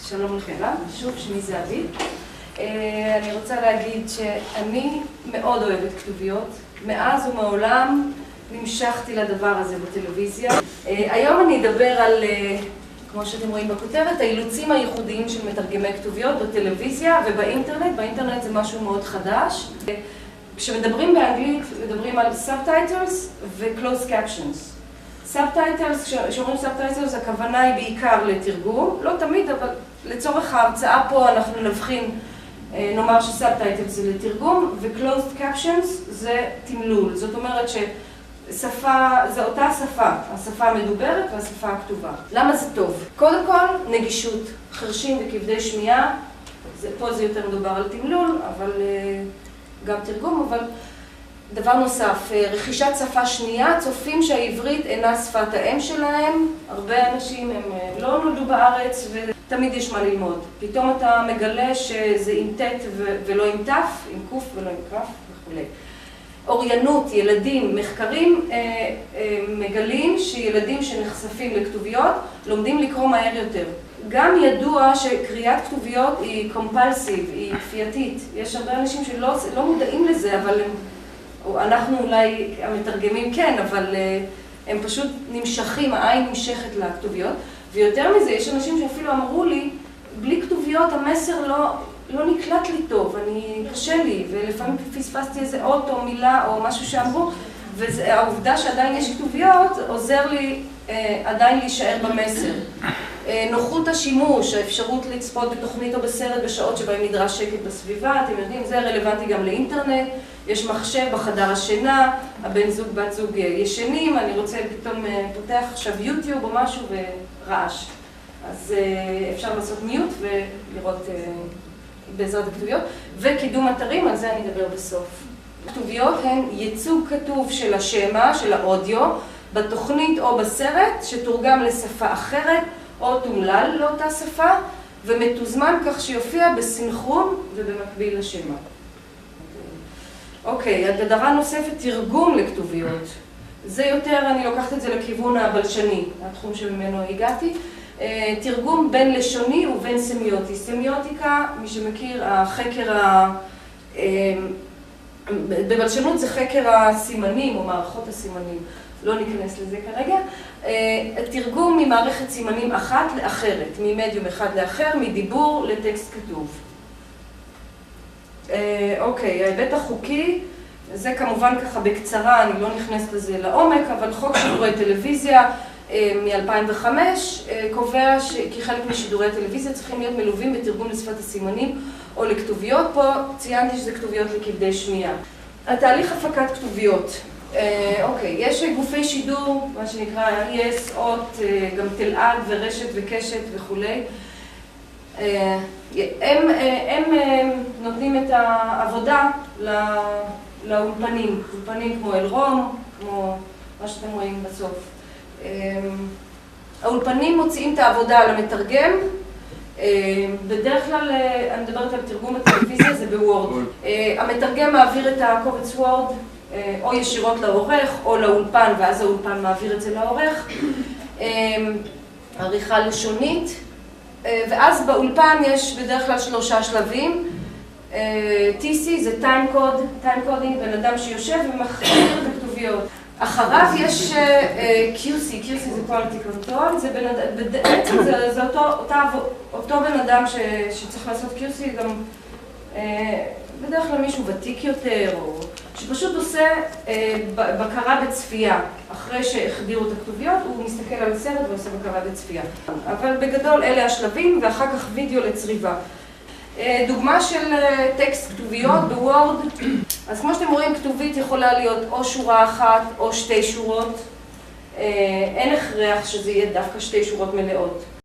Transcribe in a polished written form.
שלום לכם, שוב שמי זהבית. אני רוצה להגיד שאני מאוד אוהבת כתוביות. מאז ומעולם נמשכתי לדבר הזה בטלוויזיה. היום אני אדבר על, כמו שאתם רואים בכותרת, האילוצים הייחודיים של מתרגמי כתוביות בטלוויזיה ובאינטרנט. באינטרנט זה משהו מאוד חדש. כשמדברים באנגלית, מדברים על subtitles ו-closed captions. סאבטייטלס, כשאומרים סאבטייטלס, הכוונה היא בעיקר לתרגום, לא תמיד, אבל לצורך ההרצאה פה אנחנו נבחין, נאמר שסאבטייטלס זה לתרגום, ו-closed captions זה תמלול. זאת אומרת ששפה, זה אותה שפה, השפה המדוברת והשפה הכתובה. למה זה טוב? קודם כל, נגישות, חרשים וכבדי שמיעה, פה זה יותר מדובר על תמלול, אבל גם תרגום, אבל דבר נוסף, רכישת שפה שנייה, צופים שהעברית אינה שפת האם שלהם, הרבה אנשים הם לא נולדו בארץ ותמיד יש מה ללמוד. פתאום אתה מגלה שזה עם ט' ולא עם ת', עם קוף ולא עם כף וכו'. אוריינות, ילדים, מחקרים מגלים שילדים שנחשפים לכתוביות לומדים לקרוא מהר יותר. גם ידוע שקריאת כתוביות היא קומפלסיב, היא כפייתית. יש הרבה אנשים שלא מודעים לזה, אבל אנחנו אולי המתרגמים כן, אבל הם פשוט נמשכים, העין נמשכת לכתוביות. ויותר מזה, יש אנשים שאפילו אמרו לי, בלי כתוביות המסר לא נקלט לי טוב, קשה לי, ולפעמים פספסתי איזה אות או מילה או משהו שאמרו, והעובדה שעדיין יש כתוביות עוזר לי עדיין להישאר במסר. נוחות השימוש, האפשרות לצפות בתוכנית או בסרט בשעות שבהם נדרש שקט בסביבה, אתם יודעים, זה רלוונטי גם לאינטרנט, יש מחשב בחדר השינה, הבן זוג, בת זוג ישנים, אני רוצה פתאום פותח עכשיו יוטיוב או משהו ורעש. אז אפשר לעשות מיוט ולראות בעזרת הכתוביות, וקידום אתרים, על זה אני אדבר בסוף. כתוביות הן ייצוג כתוב של השמה, של האודיו, בתוכנית או בסרט, שתורגם לשפה אחרת, או תומלל לאותה שפה, ומתוזמן כך שיופיע בסנכרון ובמקביל לשמה. אוקיי, הגדרה נוספת, תרגום לכתוביות. זה יותר, אני לוקחת את זה לכיוון הבלשני, התחום שממנו הגעתי. תרגום בין לשוני ובין סמיוטי. סמיוטיקה, מי שמכיר, בבלשנות זה חקר הסימנים או מערכות הסימנים. לא ניכנס לזה כרגע. תרגום ממערכת סימנים אחת לאחרת, ממדיום אחד לאחר, מדיבור לטקסט כתוב. אוקיי, ההיבט החוקי, זה כמובן ככה בקצרה, אני לא נכנסת לזה לעומק, אבל חוק שידורי טלוויזיה מ-2005 קובע כי חלק משידורי הטלוויזיה צריכים להיות מלווים בתרגום לשפת הסימנים או לכתוביות. פה ציינתי שזה כתוביות לכבדי שמיעה. התהליך הפקת כתוביות. אוקיי, יש גופי שידור, מה שנקרא ES, אות, גם תלעד ורשת וקשת וכולי. הם נותנים את העבודה לאולפנים, אולפנים כמו אלרום, כמו מה שאתם רואים בסוף. האולפנים מוציאים את העבודה על המתרגם, בדרך כלל, אני מדברת על תרגום בטלוויזיה, זה בוורד. המתרגם מעביר את הקובץ וורד, או ישירות לעורך, או לאולפן, ואז האולפן מעביר את זה לעורך. עריכה לשונית, ואז באולפן יש בדרך כלל 3 שלבים. TC זה time coding, בן אדם שיושב ומחזיר את הכתוביות. אחריו יש QC זה quality control, בעצם זה אותו בן אדם שצריך לעשות QC, גם בדרך כלל מישהו ותיק יותר, או שפשוט עושה בקרה בצפייה. אחרי שהחדירו את הכתוביות, הוא מסתכל על הסרט ועושה בקרה בצפייה. אבל בגדול אלה השלבים, ואחר כך וידאו לצריבה. דוגמה של טקסט כתוביות בוורד, אז כמו שאתם רואים, כתובית יכולה להיות או שורה אחת או 2 שורות. אין הכרח שזה יהיה דווקא 2 שורות מלאות.